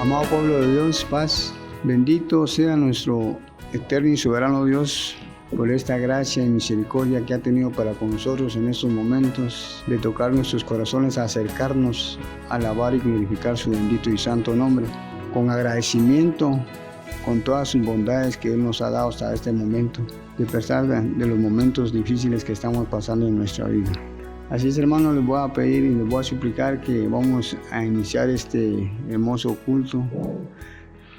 Amado pueblo de Dios, paz, bendito sea nuestro eterno y soberano Dios por esta gracia y misericordia que ha tenido para con nosotros en estos momentos de tocar nuestros corazones, acercarnos a alabar y glorificar su bendito y santo nombre, con agradecimiento, con todas sus bondades que Él nos ha dado hasta este momento, de pesar de los momentos difíciles que estamos pasando en nuestra vida. Así es, hermanos, les voy a pedir y les voy a suplicar que vamos a iniciar este hermoso culto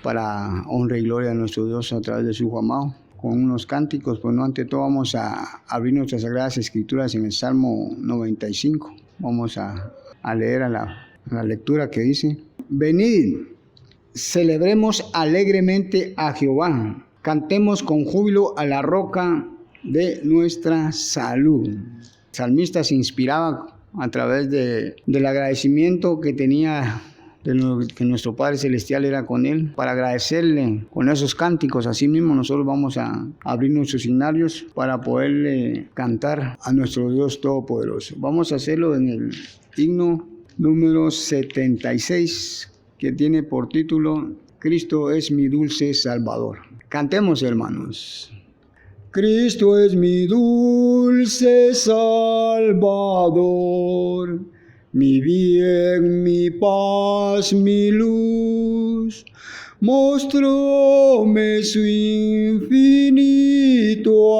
para honra y gloria a nuestro Dios a través de su Hijo amado, con unos cánticos. Pues no, ante todo vamos a abrir nuestras Sagradas Escrituras en el Salmo 95. Vamos a leer a la lectura que dice: Venid, celebremos alegremente a Jehová, cantemos con júbilo a la roca de nuestra salud. El salmista se inspiraba a través del agradecimiento que tenía de lo que nuestro Padre Celestial era con él, para agradecerle con esos cánticos. Así mismo nosotros vamos a abrir nuestros signarios para poderle cantar a nuestro Dios Todopoderoso. Vamos a hacerlo en el himno número 76, que tiene por título Cristo es mi dulce Salvador. Cantemos, hermanos. Cristo es mi dulce Salvador, mi bien, mi paz, mi luz. Mostróme su infinito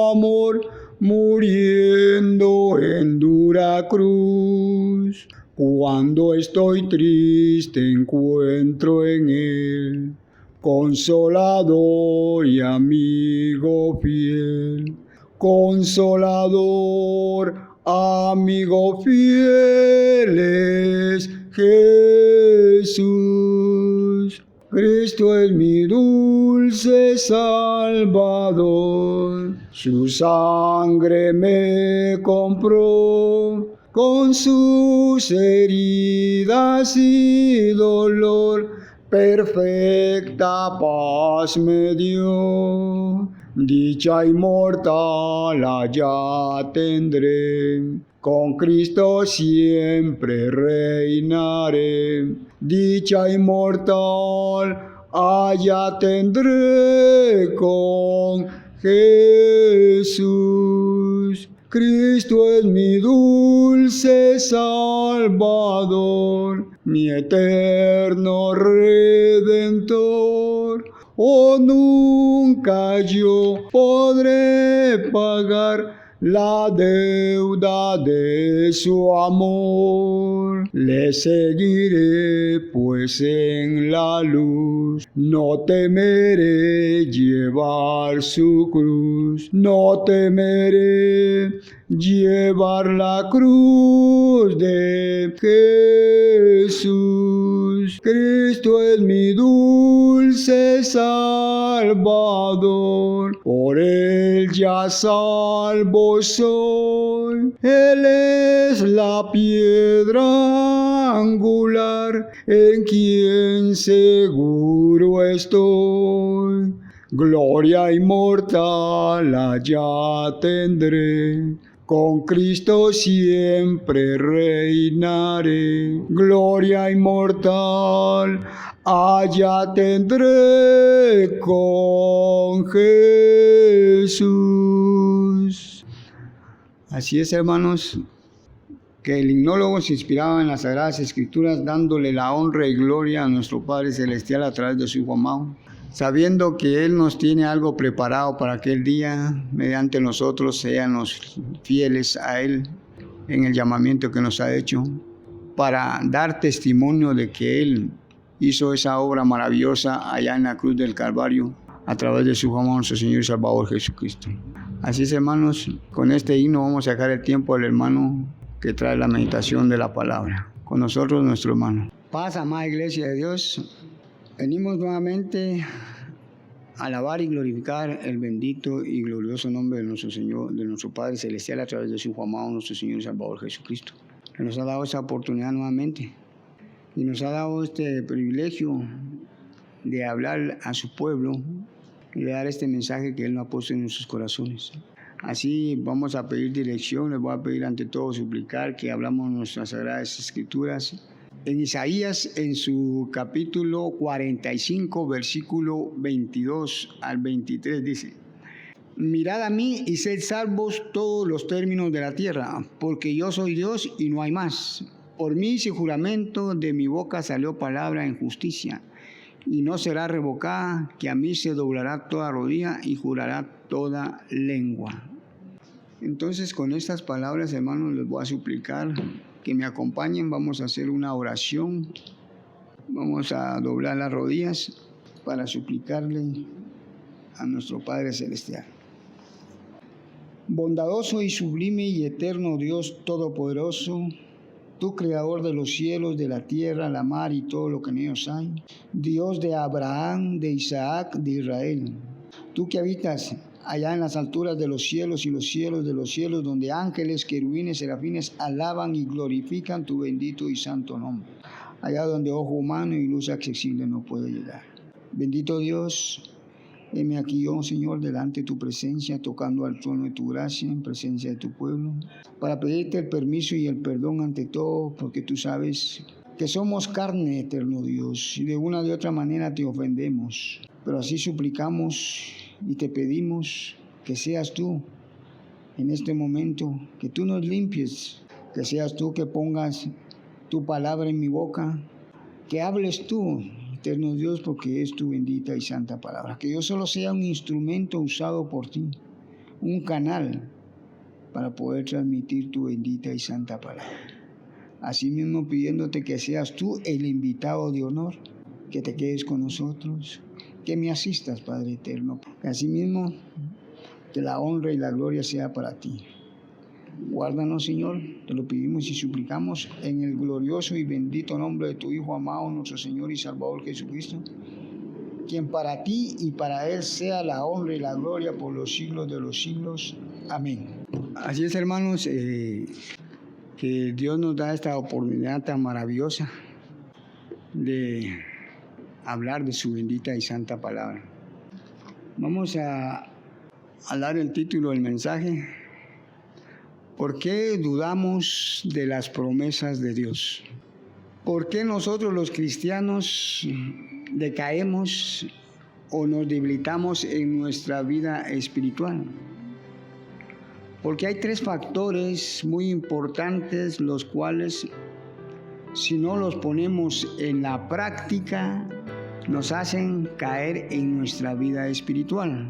amor, muriendo en dura cruz. Cuando estoy triste encuentro en Él consolador y amigo fiel. Consolador, amigo fiel es Jesús. Cristo es mi dulce Salvador, su sangre me compró, con sus heridas y dolor perfecta paz me dio. Dicha inmortal allá tendré, con Cristo siempre reinaré. Dicha inmortal allá tendré con Jesús. Cristo es mi dulce Salvador, mi eterno Redentor. Oh, nunca yo podré pagar la deuda de su amor. Le seguiré pues en la luz, no temeré llevar su cruz. No temeré llevar la cruz de Jesús. Cristo es mi dulce Salvador, por Él ya salvo soy. Él es la piedra angular en quien seguro estoy. Gloria inmortal allá tendré, con Cristo siempre reinaré. Gloria inmortal allá tendré con Jesús. Así es, hermanos, que el himnólogo se inspiraba en las Sagradas Escrituras, dándole la honra y gloria a nuestro Padre Celestial a través de su Hijo amado, sabiendo que Él nos tiene algo preparado para aquel día, mediante nosotros seamos fieles a Él en el llamamiento que nos ha hecho, para dar testimonio de que Él hizo esa obra maravillosa allá en la cruz del Calvario, a través de su Hijo amado, nuestro Señor y Salvador Jesucristo. Así es, hermanos, con este himno vamos a sacar el tiempo al hermano que trae la meditación de la palabra. Con nosotros, nuestro hermano. Paz, amada Iglesia de Dios. Venimos nuevamente a alabar y glorificar el bendito y glorioso nombre de nuestro Señor, de nuestro Padre Celestial, a través de su Hijo amado, nuestro Señor y Salvador Jesucristo, que nos ha dado esa oportunidad nuevamente y nos ha dado este privilegio de hablar a su pueblo y de dar este mensaje que Él nos ha puesto en nuestros corazones. Así vamos a pedir dirección, les voy a pedir ante todo suplicar que hablamos nuestras Sagradas Escrituras En Isaías, en su capítulo 45, versículo 22 al 23, dice: Mirad a mí y sed salvos todos los términos de la tierra, porque yo soy Dios y no hay más. Por mí sin juramento de mi boca salió palabra en justicia, y no será revocada, que a mí se doblará toda rodilla y jurará toda lengua. Entonces, con estas palabras, hermanos, les voy a suplicar que me acompañen. Vamos a hacer una oración. Vamos a doblar las rodillas para suplicarle a nuestro Padre Celestial. Bondadoso y sublime y eterno Dios Todopoderoso, tú creador de los cielos, de la tierra, la mar y todo lo que en ellos hay, Dios de Abraham, de Isaac, de Israel, tú que habitas allá en las alturas de los cielos y los cielos de los cielos, donde ángeles, querubines, serafines alaban y glorifican tu bendito y santo nombre, allá donde ojo humano y luz accesible no puede llegar. Bendito Dios, heme aquí, oh Señor, delante de tu presencia, tocando al trono de tu gracia, en presencia de tu pueblo, para pedirte el permiso y el perdón ante todo, porque tú sabes que somos carne, eterno Dios, y de una de otra manera te ofendemos. Pero así suplicamos y te pedimos que seas tú en este momento, que tú nos limpies, que seas tú que pongas tu palabra en mi boca, que hables tú, eterno Dios, porque es tu bendita y santa palabra. Que yo solo sea un instrumento usado por ti, un canal para poder transmitir tu bendita y santa palabra. Asimismo, pidiéndote que seas tú el invitado de honor, que te quedes con nosotros, que me asistas, Padre eterno. Asimismo, que la honra y la gloria sea para ti. Guárdanos, Señor, te lo pedimos y suplicamos en el glorioso y bendito nombre de tu Hijo amado, nuestro Señor y Salvador Jesucristo, quien para ti y para Él sea la honra y la gloria por los siglos de los siglos. Amén. Así es, hermanos, que Dios nos da esta oportunidad tan maravillosa de hablar de su bendita y santa palabra. Vamos a dar el título del mensaje: ¿por qué dudamos de las promesas de Dios? ¿Por qué nosotros los cristianos decaemos o nos debilitamos en nuestra vida espiritual? Porque hay tres factores muy importantes, los cuales, si no los ponemos en la práctica, nos hacen caer en nuestra vida espiritual.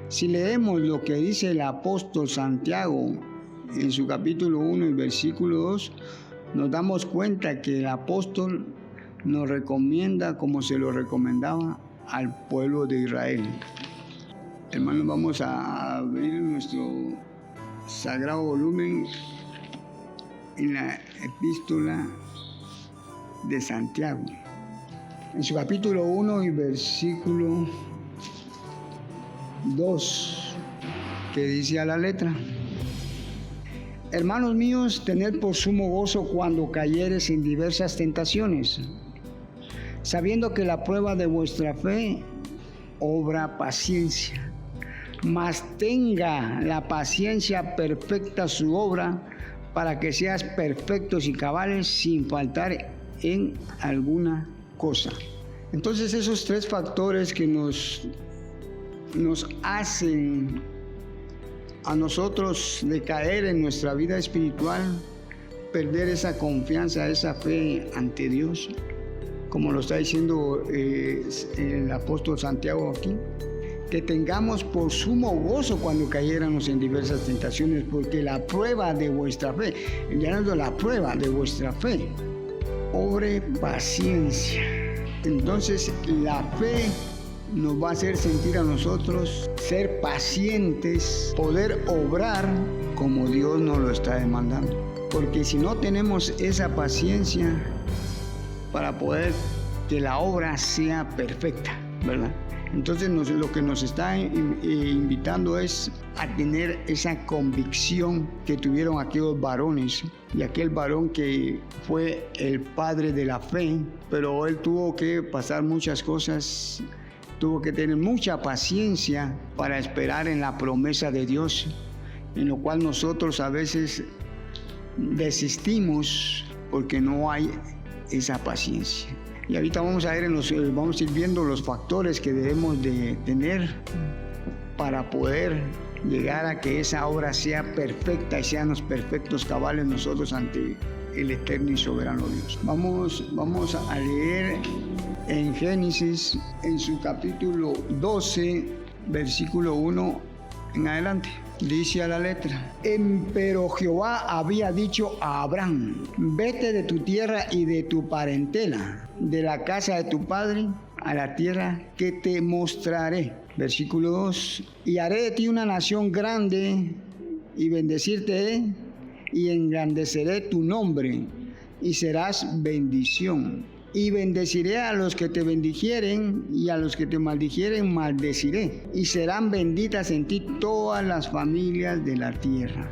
Si leemos lo que dice el apóstol Santiago en su capítulo 1 y versículo 2, nos damos cuenta que el apóstol nos recomienda como se lo recomendaba al pueblo de Israel. Hermanos, vamos a abrir nuestro sagrado volumen en la epístola de Santiago, en su capítulo 1 y versículo 2, que dice a la letra: Hermanos míos, tened por sumo gozo cuando cayereis en diversas tentaciones, sabiendo que la prueba de vuestra fe obra paciencia. Mas tenga la paciencia perfecta su obra, para que seas perfectos y cabales sin faltar en alguna cosa. Entonces, esos tres factores que nos hacen a nosotros decaer en nuestra vida espiritual, perder esa confianza, esa fe ante Dios, como lo está diciendo el apóstol Santiago aquí, que tengamos por sumo gozo cuando cayéramos en diversas tentaciones, porque la prueba de vuestra fe, llenando la prueba de vuestra fe, obre paciencia. Entonces, la fe nos va a hacer sentir a nosotros ser pacientes, poder obrar como Dios nos lo está demandando. Porque si no tenemos esa paciencia para poder que la obra sea perfecta, ¿verdad? Entonces lo que nos está invitando es a tener esa convicción que tuvieron aquellos varones, y aquel varón que fue el padre de la fe, pero él tuvo que pasar muchas cosas, tuvo que tener mucha paciencia para esperar en la promesa de Dios, en lo cual nosotros a veces desistimos porque no hay esa paciencia. Y ahorita vamos a ver, vamos a ir viendo los factores que debemos de tener para poder llegar a que esa obra sea perfecta y sean los perfectos cabales nosotros ante el eterno y soberano Dios. Vamos a leer en Génesis, en su capítulo 12, versículo 1 en adelante. Dice a la letra: pero Jehová había dicho a Abraham: vete de tu tierra y de tu parentela, de la casa de tu padre, a la tierra que te mostraré. Versículo 2: y haré de ti una nación grande, y bendecirte, y engrandeceré tu nombre, y serás bendición. Y bendeciré a los que te bendijeren, y a los que te maldijeren maldeciré. Y serán benditas en ti todas las familias de la tierra.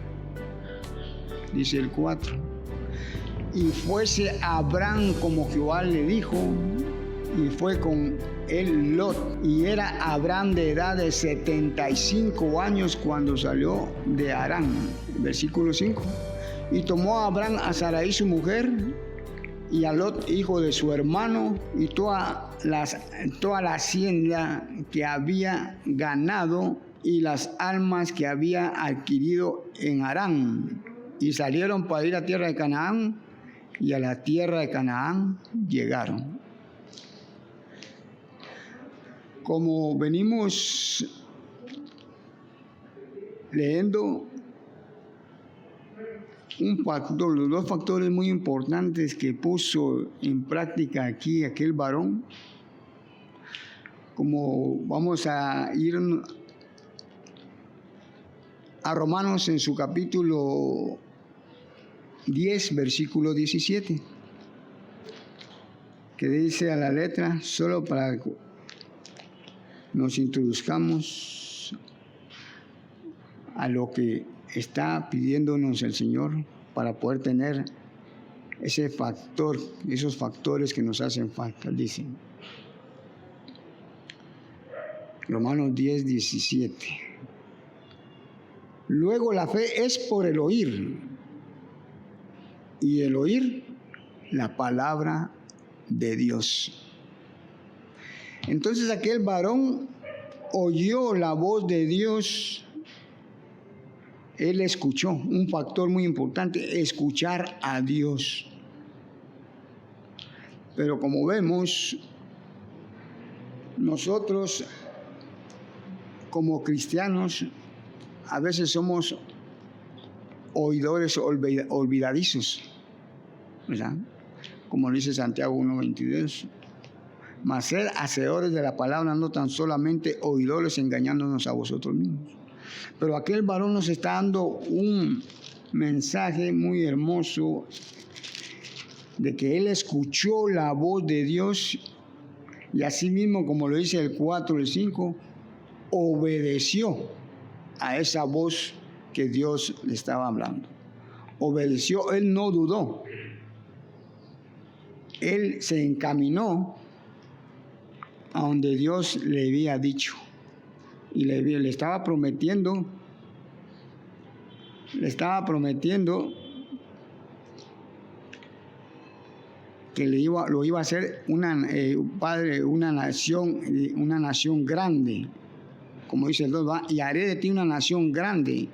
Dice el 4. Y fuese Abraham como Jehová le dijo, y fue con él Lot. Y era Abraham de edad de 75 años cuando salió de Harán. Versículo 5. Y tomó a Abraham a Sarai su mujer, y a Lot, hijo de su hermano, y toda la hacienda que había ganado, y las almas que había adquirido en Harán. Y salieron para ir a tierra de Canaán, y a la tierra de Canaán llegaron. Como venimos leyendo, los dos factores muy importantes que puso en práctica aquí aquel varón, como vamos a ir a Romanos en su capítulo 10, versículo 17, que dice a la letra, solo para que nos introduzcamos a lo que está pidiéndonos el Señor para poder tener ese factor, esos factores que nos hacen falta. Dice Romanos 10, 17. Luego la fe es por el oír, y el oír la palabra de Dios. Entonces aquel varón oyó la voz de Dios. Él escuchó, un factor muy importante, escuchar a Dios. Pero como vemos, nosotros como cristianos a veces somos oidores olvidadizos, ¿verdad? Como dice Santiago 1:22. Mas ser hacedores de la palabra, no tan solamente oidores, engañándonos a vosotros mismos. Pero aquel varón nos está dando un mensaje muy hermoso de que él escuchó la voz de Dios, y así mismo, como lo dice el 4 y el 5, obedeció a esa voz que Dios le estaba hablando. Obedeció, él no dudó. Él se encaminó a donde Dios le había dicho. Y le estaba prometiendo que lo iba a hacer una nación grande, como dice el 2, ¿va? Y haré de ti una nación grande,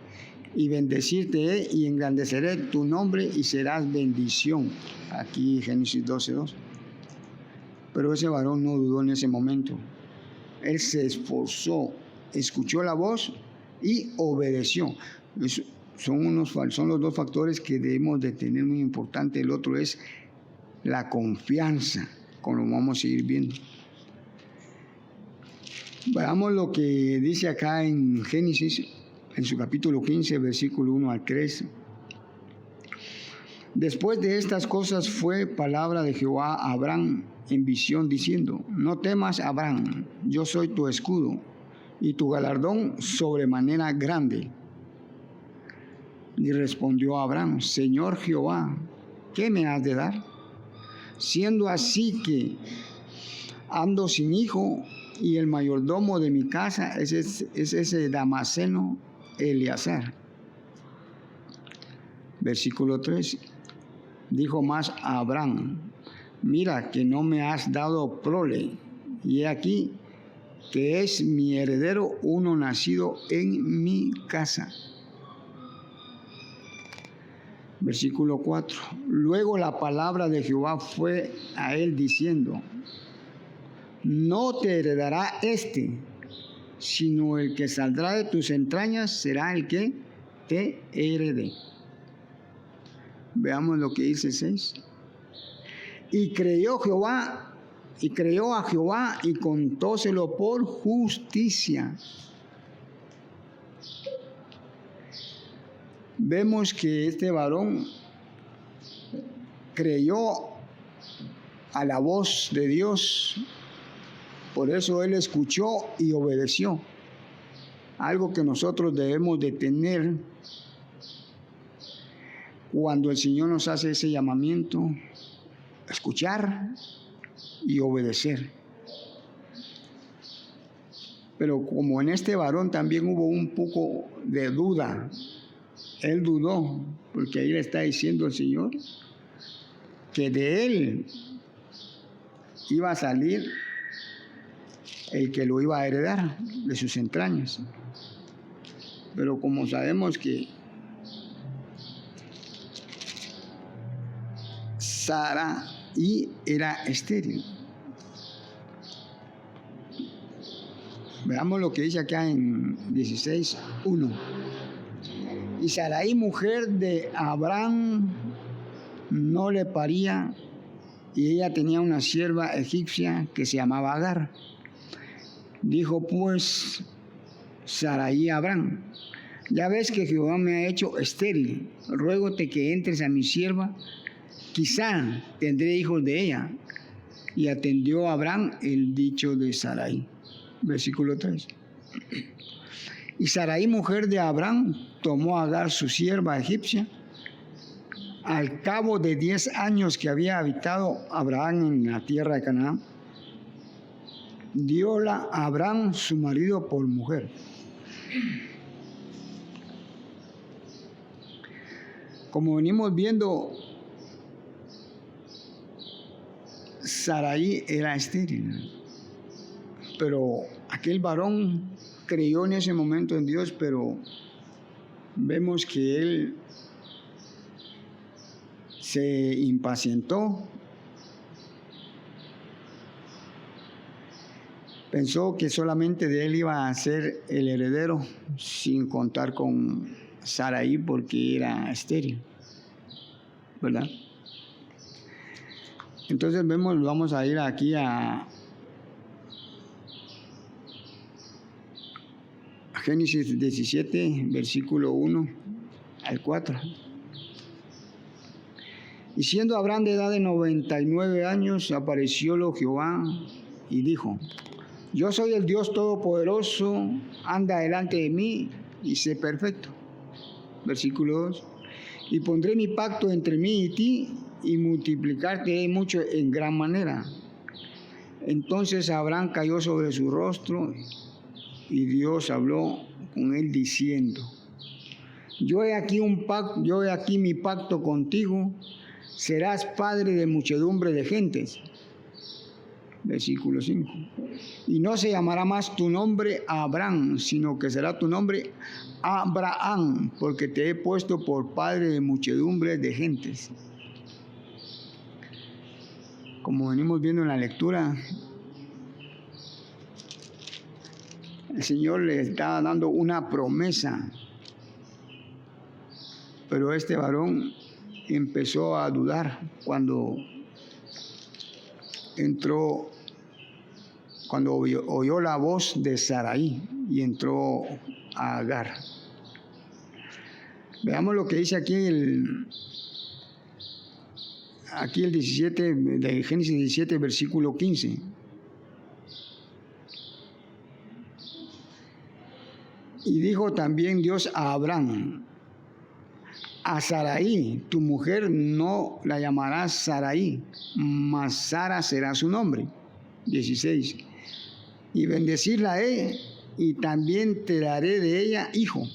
y bendecirte y engrandeceré tu nombre, y serás bendición. Aquí Génesis 12:2. Pero ese varón no dudó en ese momento. Él se esforzó, escuchó la voz y obedeció. Son los dos factores que debemos de tener muy importante. El otro es la confianza, como lo vamos a seguir viendo. Veamos lo que dice acá en Génesis, en su capítulo 15, versículo 1 al 3. Después de estas cosas fue palabra de Jehová a Abraham en visión, diciendo: no temas, Abraham, yo soy tu escudo, y tu galardón sobremanera grande. Y respondió Abraham: Señor Jehová, ¿qué me has de dar? Siendo así que ando sin hijo, y el mayordomo de mi casa es ese Damaseno Eleazar. Versículo 3. Dijo más a Abraham: mira que no me has dado prole, y he aquí que es mi heredero uno nacido en mi casa. Versículo 4. Luego la palabra de Jehová fue a él diciendo: no te heredará sino el que saldrá de tus entrañas será el que te herede. Veamos lo que dice 6. Y creyó a Jehová y contóselo por justicia. Vemos que este varón creyó a la voz de Dios, por eso él escuchó y obedeció. Algo que nosotros debemos de tener cuando el Señor nos hace ese llamamiento: escuchar y obedecer. Pero como en este varón también hubo un poco de duda, él dudó, porque ahí le está diciendo el Señor que de él iba a salir el que lo iba a heredar, de sus entrañas. Pero como sabemos que Sarai era estéril. Veamos lo que dice acá en 16:1. Y Sarai, mujer de Abraham, no le paría, y ella tenía una sierva egipcia que se llamaba Agar. Dijo pues Sarai a Abraham: ya ves que Jehová me ha hecho estéril, ruégote que entres a mi sierva, quizá tendré hijos de ella. Y atendió a Abraham el dicho de Sarai. Versículo 3. Y Sarai, mujer de Abraham, tomó a Agar, su sierva egipcia. Al cabo de 10 años que había habitado Abraham en la tierra de Canaán, dióla a Abraham su marido por mujer. Como venimos viendo, Sarai era estéril, pero aquel varón creyó en ese momento en Dios, pero vemos que él se impacientó, pensó que solamente de él iba a ser el heredero, sin contar con Sarai porque era estéril, ¿verdad? Entonces vamos a ir aquí a Génesis 17, versículo 1 al 4. Y siendo Abraham de edad de 99 años, apareciólo Jehová y dijo: yo soy el Dios Todopoderoso, anda delante de mí y sé perfecto. Versículo 2. Y pondré mi pacto entre mí y ti, y multiplicarte mucho en gran manera. Entonces Abraham cayó sobre su rostro, y Dios habló con él diciendo: yo he aquí mi pacto contigo, serás padre de muchedumbre de gentes. Versículo 5. Y no se llamará más tu nombre Abraham, sino que será tu nombre Abraham, porque te he puesto por padre de muchedumbre de gentes. Como venimos viendo en la lectura, el Señor le estaba dando una promesa, pero este varón empezó a dudar cuando oyó la voz de Sarai y entró a Agar. Veamos lo que dice aquí el 17 de Génesis 17, versículo 15. Y dijo también Dios a Abraham: a Sarai, tu mujer, no la llamarás Sarai, mas Sara será su nombre. 16. Y bendecirla y también te daré de ella hijo.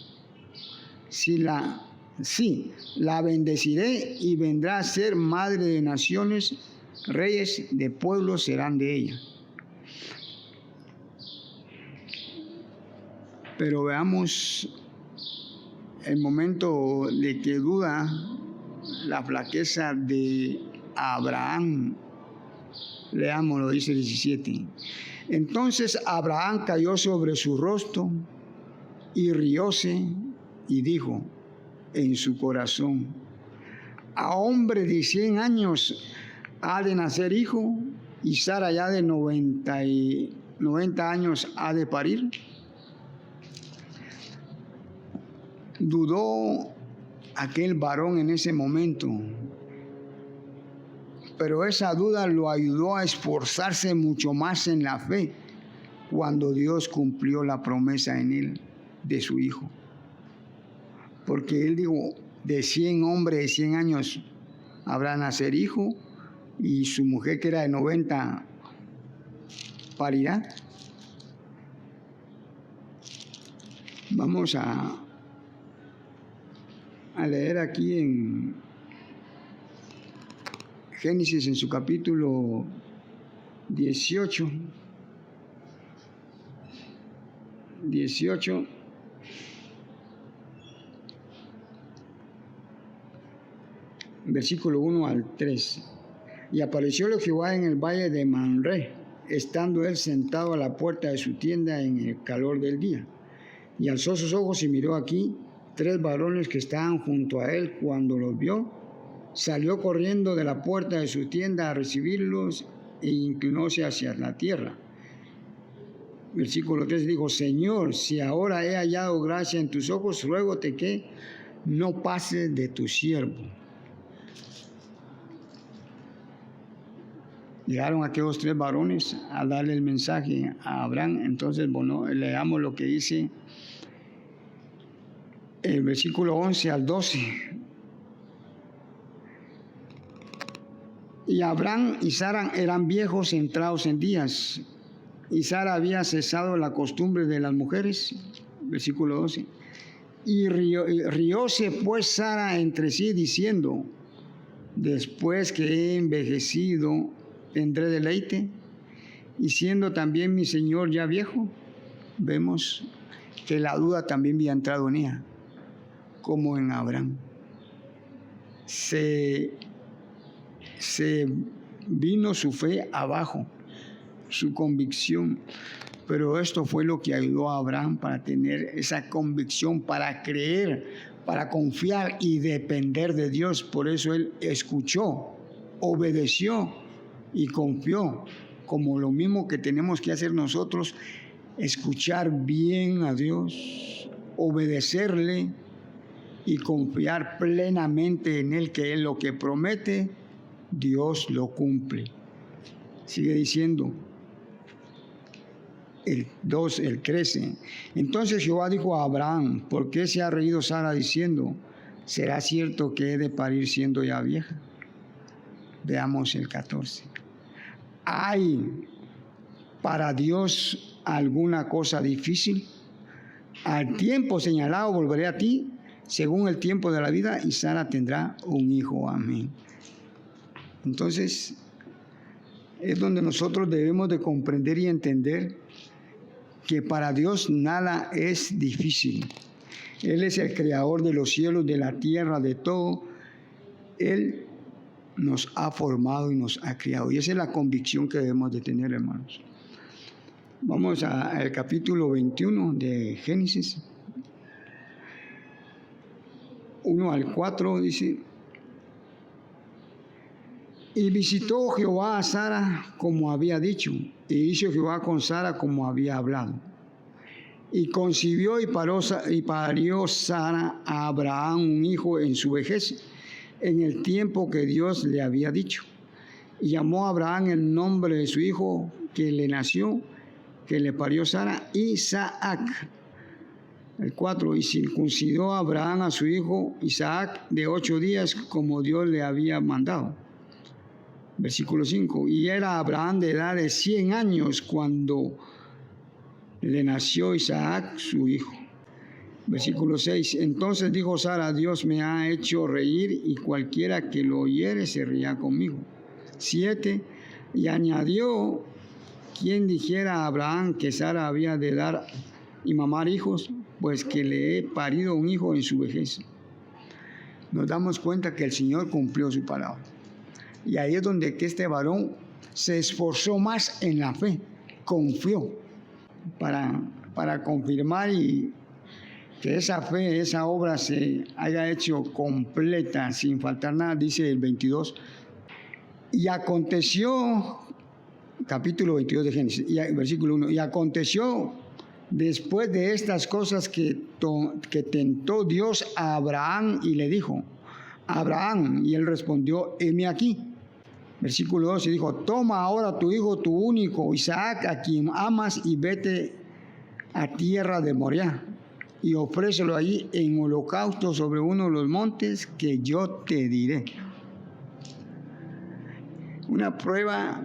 La bendeciré y vendrá a ser madre de naciones, reyes de pueblos serán de ella. Pero veamos el momento de que duda la flaqueza de Abraham. Leámoslo, dice 17. Entonces Abraham cayó sobre su rostro y rióse y dijo en su corazón: a hombre de 100 años ha de nacer hijo, y Sara ya de 90 años ha de parir. Dudó aquel varón en ese momento, pero esa duda lo ayudó a esforzarse mucho más en la fe cuando Dios cumplió la promesa en él de su hijo. Porque él dijo, de 100 hombres de 100 años habrá nacer hijo, y su mujer, que era de 90, parirá. Vamos a leer aquí en Génesis, en su capítulo 18, versículo 1 al 3. Y aparecióle Jehová en el valle de Manré, estando él sentado a la puerta de su tienda en el calor del día. Y alzó sus ojos y miró aquí 3 varones que estaban junto a él. Cuando los vio, salió corriendo de la puerta de su tienda a recibirlos e inclinóse hacia la tierra. Versículo 3 dijo: Señor, si ahora he hallado gracia en tus ojos, ruégote que no pases de tu siervo. Llegaron aquellos 3 varones a darle el mensaje a Abraham. Entonces, bueno, leamos lo que dice el versículo 11 al 12. Y Abraham y Sara eran viejos, entrados en días, y Sara había cesado la costumbre de las mujeres. Versículo 12. Y rióse pues Sara entre sí, diciendo: después que he envejecido, tendré deleite, y siendo también mi señor ya viejo. Vemos que la duda también había entrado en ella, como en Abraham. Se vino su fe abajo, su convicción. Pero esto fue lo que ayudó a Abraham para tener esa convicción, para creer, para confiar y depender de Dios. Por eso él escuchó, obedeció y confió, como lo mismo que tenemos que hacer nosotros: escuchar bien a Dios, obedecerle y confiar plenamente en Él, que Él lo que promete, Dios lo cumple. Sigue diciendo el 13. Entonces Jehová dijo a Abraham: ¿por qué se ha reído Sara diciendo: ¿será cierto que he de parir siendo ya vieja? Veamos el 14. ¿Hay para Dios alguna cosa difícil? Al tiempo señalado volveré a ti, según el tiempo de la vida, y Sara tendrá un hijo. Amén. Entonces, es donde nosotros debemos de comprender y entender que para Dios nada es difícil. Él es el creador de los cielos, de la tierra, de todo. Él nos ha formado y nos ha criado. Y esa es la convicción que debemos de tener, hermanos. Vamos al capítulo 21 de Génesis. 1 al 4 dice: y visitó Jehová a Sara como había dicho, y hizo Jehová con Sara como había hablado. Y concibió y parió Sara a Abraham un hijo en su vejez, en el tiempo que Dios le había dicho. Y llamó a Abraham el nombre de su hijo que le nació, que le parió Sara, Isaac. El 4. Y circuncidó a Abraham a su hijo Isaac de 8 días, como Dios le había mandado. Versículo 5. Y era Abraham de edad de 100 años cuando le nació Isaac su hijo. Versículo 6. Entonces dijo Sara: Dios me ha hecho reír, y cualquiera que lo oyere se ría conmigo. 7, y añadió: quien dijera a Abraham que Sara había de dar y mamar hijos, pues que le he parido un hijo en su vejez. Nos damos cuenta que el Señor cumplió su palabra. Y ahí es donde que este varón se esforzó más en la fe, confió para confirmar y que esa fe, esa obra se haya hecho completa, sin faltar nada. Dice el 22, y aconteció, capítulo 22 de Génesis, versículo 1, y aconteció después de estas cosas que tentó Dios a Abraham y le dijo: Abraham, y él respondió: heme aquí. Versículo 2, y dijo: toma ahora tu hijo, tu único, Isaac, a quien amas, y vete a tierra de Moriah, y ofrécelo allí en holocausto sobre uno de los montes que yo te diré. Una prueba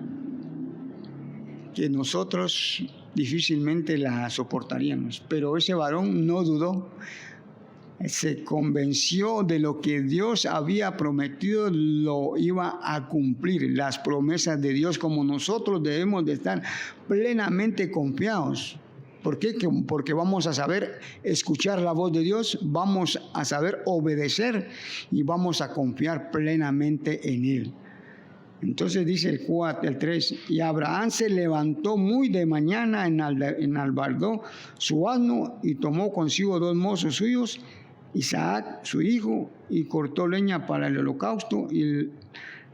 que nosotros difícilmente la soportaríamos, pero ese varón no dudó, se convenció de lo que Dios había prometido, lo iba a cumplir. Las promesas de Dios, como nosotros debemos de estar plenamente confiados. ¿Por qué? Porque vamos a saber escuchar la voz de Dios, vamos a saber obedecer y vamos a confiar plenamente en Él. Entonces dice el 3, y Abraham se levantó muy de mañana, enalbardó su asno y tomó consigo 2 mozos suyos, Isaac su hijo, y cortó leña para el holocausto, y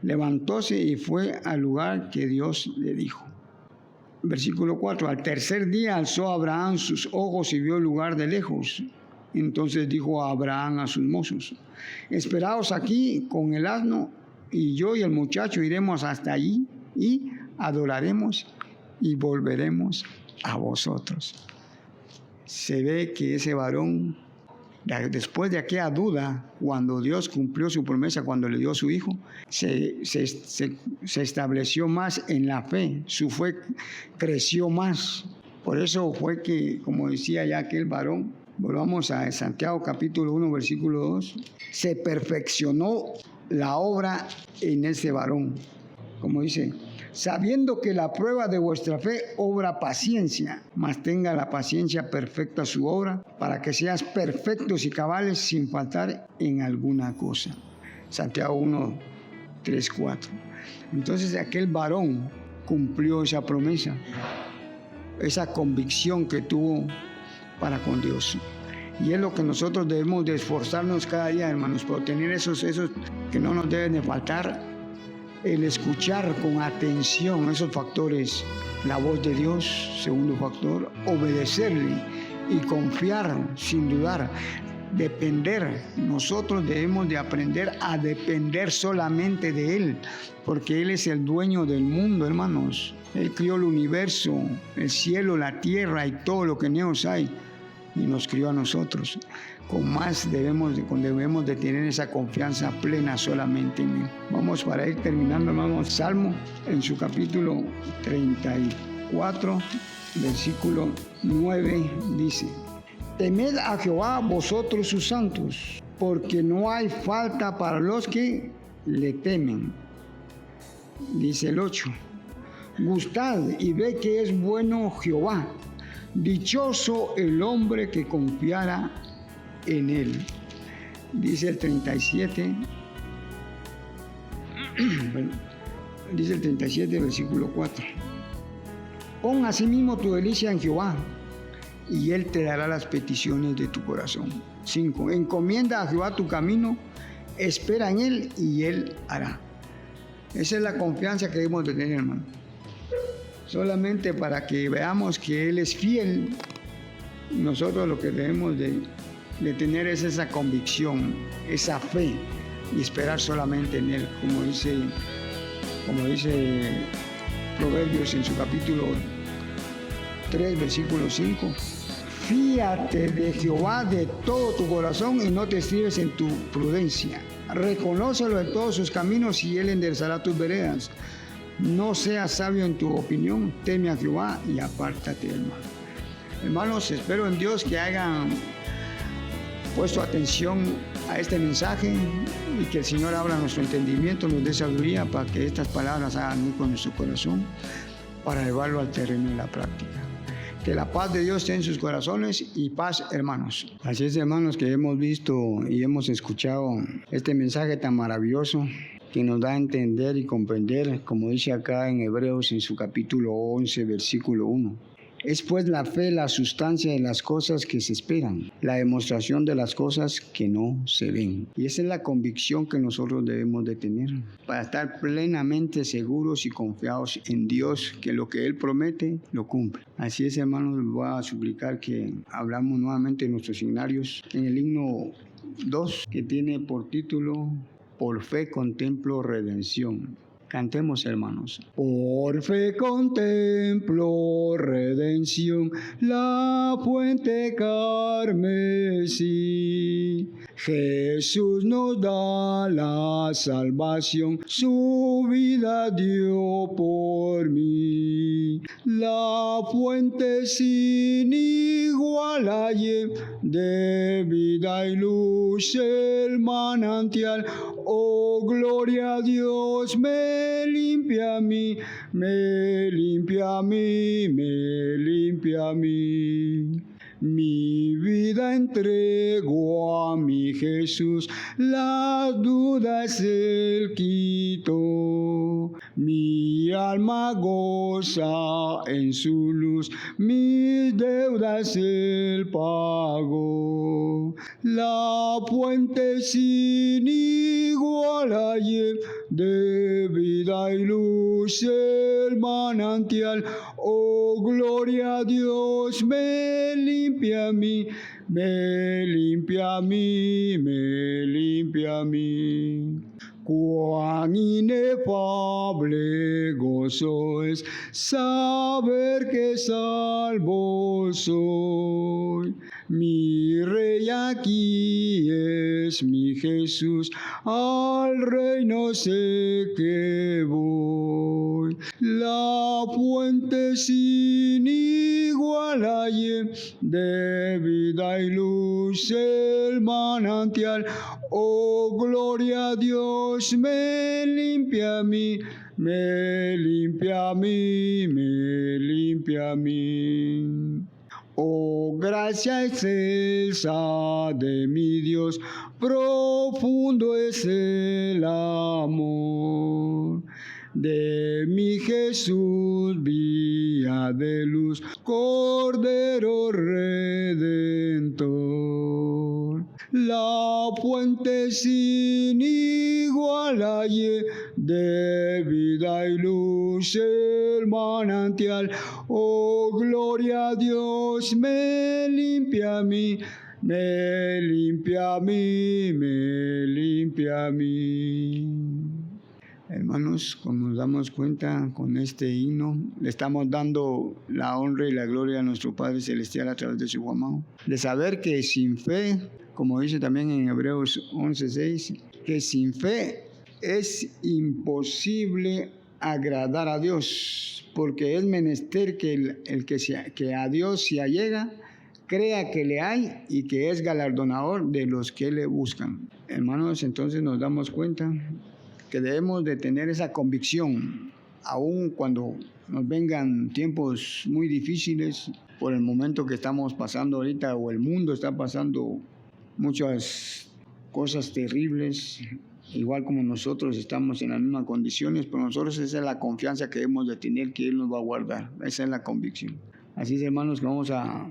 levantóse y fue al lugar que Dios le dijo. Versículo 4, al tercer día alzó Abraham sus ojos y vio el lugar de lejos. Entonces dijo a Abraham a sus mozos: esperaos aquí con el asno, y yo y el muchacho iremos hasta allí y adoraremos y volveremos a vosotros. Se ve que ese varón, después de aquella duda, cuando Dios cumplió su promesa, cuando le dio a su hijo, se estableció más en la fe, su fe creció más. Por eso fue que, como decía ya aquel varón, volvamos a Santiago capítulo 1, versículo 2, se perfeccionó la obra en ese varón. Como dice: sabiendo que la prueba de vuestra fe obra paciencia, mas tenga la paciencia perfecta su obra, para que seas perfectos y cabales sin faltar en alguna cosa. Santiago 1, 3, 4. Entonces aquel varón cumplió esa promesa, esa convicción que tuvo para con Dios. Y es lo que nosotros debemos de esforzarnos cada día, hermanos, por tener esos que no nos deben de faltar. El escuchar con atención esos factores, la voz de Dios, segundo factor, obedecerle y confiar sin dudar, depender. Nosotros debemos de aprender a depender solamente de Él, porque Él es el dueño del mundo, hermanos. Él crió el universo, el cielo, la tierra y todo lo que en ellos hay, y nos crió a nosotros. Con más debemos de tener esa confianza plena solamente en Él. Vamos para ir terminando, hermanos. Salmo, en su capítulo 34, versículo 9, dice: temed a Jehová vosotros sus santos, porque no hay falta para los que le temen. Dice el 8: gustad y ve que es bueno Jehová, dichoso el hombre que confiara en Él. Dice el 37, dice el 37, versículo 4: pon asimismo tu delicia en Jehová, y Él te dará las peticiones de tu corazón. 5, encomienda a Jehová tu camino, espera en Él, y Él hará. Esa es la confianza que debemos de tener, hermano. Solamente para que veamos que Él es fiel, nosotros lo que debemos de tener es esa convicción, esa fe, y esperar solamente en Él, como dice Proverbios en su capítulo 3, versículo 5. Fíate de Jehová de todo tu corazón y no te estribes en tu prudencia. Reconócelo en todos sus caminos y Él enderezará tus veredas. No seas sabio en tu opinión, teme a Jehová y apártate del mal. Hermanos, espero en Dios que hayan puesto atención a este mensaje y que el Señor abra nuestro entendimiento, nos dé sabiduría para que estas palabras hagan eco en nuestro corazón para llevarlo al terreno de la práctica. Que la paz de Dios esté en sus corazones y paz, hermanos. Así es, hermanos, que hemos visto y hemos escuchado este mensaje tan maravilloso que nos da a entender y comprender, como dice acá en Hebreos en su capítulo 11, versículo 1. Es pues la fe la sustancia de las cosas que se esperan, la demostración de las cosas que no se ven. Y esa es la convicción que nosotros debemos de tener para estar plenamente seguros y confiados en Dios, que lo que Él promete lo cumple. Así es, hermanos, les voy a suplicar que hablamos nuevamente de nuestros signarios en el himno 2, que tiene por título Por fe contemplo redención. Cantemos, hermanos. Por fe contemplo redención, la fuente carmesí. Jesús nos da la salvación, su vida dio por mí. La fuente sin igual hallé, de vida y luz el manantial. Oh, gloria a Dios, me limpia a mí, me limpia a mí, me limpia a mí. Mi vida entrego a mi Jesús, las dudas Él quitó. Mi alma goza en su luz, mis deudas Él pagó. La fuente sin igual hallé, de vida y luz el manantial. Oh, gloria a Dios, me limpia a mí, me limpia a mí, me limpia a mí. Cuán inefable gozo es saber que salvo soy. Mi Rey aquí es mi Jesús, al reino sé que voy. La fuente sin igual hallé, de vida y luz el manantial. Oh, gloria a Dios, me limpia a mí, me limpia a mí, me limpia a mí. Oh, gracia excelsa de mi Dios, profundo es el amor. De mi Jesús, vía de luz, Cordero Redentor. La fuente sin igual hallé, de vida y luz el manantial. Oh, gloria a Dios, me limpia a mí, me limpia a mí, me limpia a mí. Hermanos, como nos damos cuenta con este himno, le estamos dando la honra y la gloria a nuestro Padre Celestial a través de su Hijo amado. De saber que sin fe, como dice también en Hebreos 11:6, que sin fe es imposible agradar a Dios, porque es menester que que a Dios se allega, crea que le hay y que es galardonador de los que le buscan. Hermanos, entonces nos damos cuenta que debemos de tener esa convicción, aun cuando nos vengan tiempos muy difíciles por el momento que estamos pasando ahorita, o el mundo está pasando muchas cosas terribles, igual como nosotros estamos en las mismas condiciones, pero nosotros esa es la confianza que debemos de tener, que Él nos va a guardar. Esa es la convicción. Así es, hermanos, que vamos a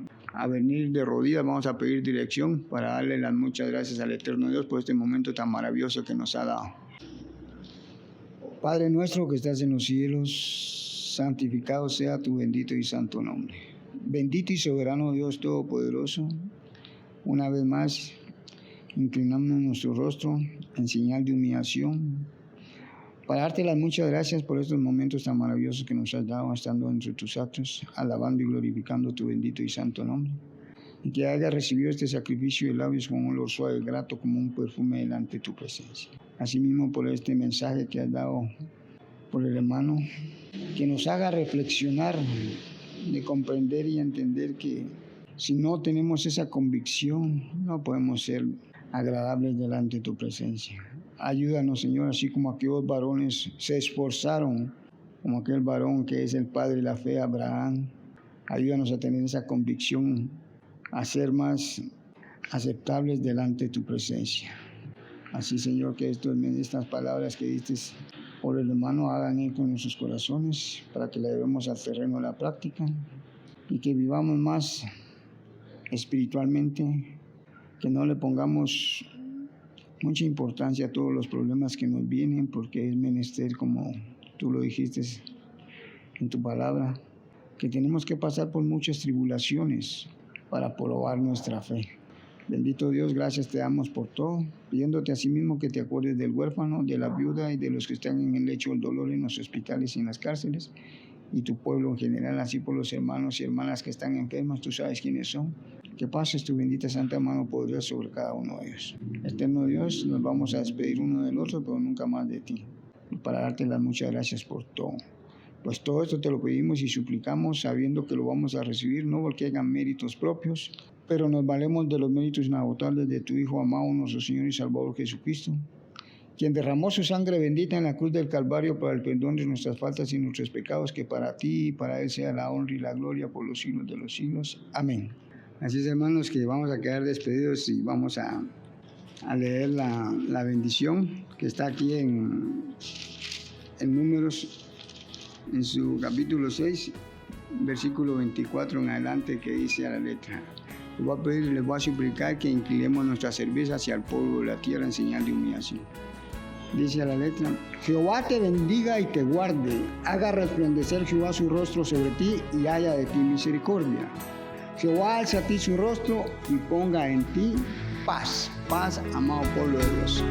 venir de rodillas, vamos a pedir dirección para darle las muchas gracias al eterno Dios por este momento tan maravilloso que nos ha dado. Padre nuestro que estás en los cielos, santificado sea tu bendito y santo nombre. Bendito y soberano Dios Todopoderoso, una vez más inclinamos nuestro rostro en señal de humillación para darte las muchas gracias por estos momentos tan maravillosos que nos has dado estando entre tus actos, alabando y glorificando tu bendito y santo nombre. Y que hayas recibido este sacrificio de labios con un olor suave y grato como un perfume delante de tu presencia. Asimismo, por este mensaje que has dado por el hermano, que nos haga reflexionar, de comprender y entender que Si no tenemos esa convicción, no podemos ser agradables delante de tu presencia. Ayúdanos, Señor, así como aquellos varones se esforzaron, como aquel varón que es el padre de la fe, Abraham. Ayúdanos a tener esa convicción, a ser más aceptables delante de tu presencia. Así, Señor, que estas palabras que dices por el hermano hagan eco en nuestros corazones para que la llevemos al terreno de la práctica y que vivamos más espiritualmente, que no le pongamos mucha importancia a todos los problemas que nos vienen, porque es menester, como tú lo dijiste en tu palabra, que tenemos que pasar por muchas tribulaciones para probar nuestra fe. Bendito Dios, gracias te damos por todo, pidiéndote a sí mismo que te acuerdes del huérfano, de la viuda y de los que están en el lecho del dolor en los hospitales y en las cárceles, y tu pueblo en general, así por los hermanos y hermanas que están enfermos, tú sabes quiénes son. Que pases tu bendita santa mano poderosa sobre cada uno de ellos. Eterno Dios, nos vamos a despedir uno del otro, pero nunca más de ti. Y para darte las muchas gracias por todo. Pues todo esto te lo pedimos y suplicamos sabiendo que lo vamos a recibir, no porque hagan méritos propios, pero nos valemos de los méritos inagotables de tu Hijo amado, nuestro Señor y Salvador Jesucristo, quien derramó su sangre bendita en la cruz del Calvario para el perdón de nuestras faltas y nuestros pecados, que para ti y para Él sea la honra y la gloria por los siglos de los siglos. Amén. Así es, hermanos, que vamos a quedar despedidos y vamos a leer la bendición que está aquí en Números, en su capítulo 6, versículo 24 en adelante, que dice a la letra: les voy a suplicar que inclinemos nuestra cerveza hacia el polvo de la tierra en señal de humillación. Dice a la letra: Jehová te bendiga y te guarde, haga resplandecer Jehová su rostro sobre ti y haya de ti misericordia. Jehová alza a ti su rostro y ponga en ti paz. Paz, amado pueblo de Dios.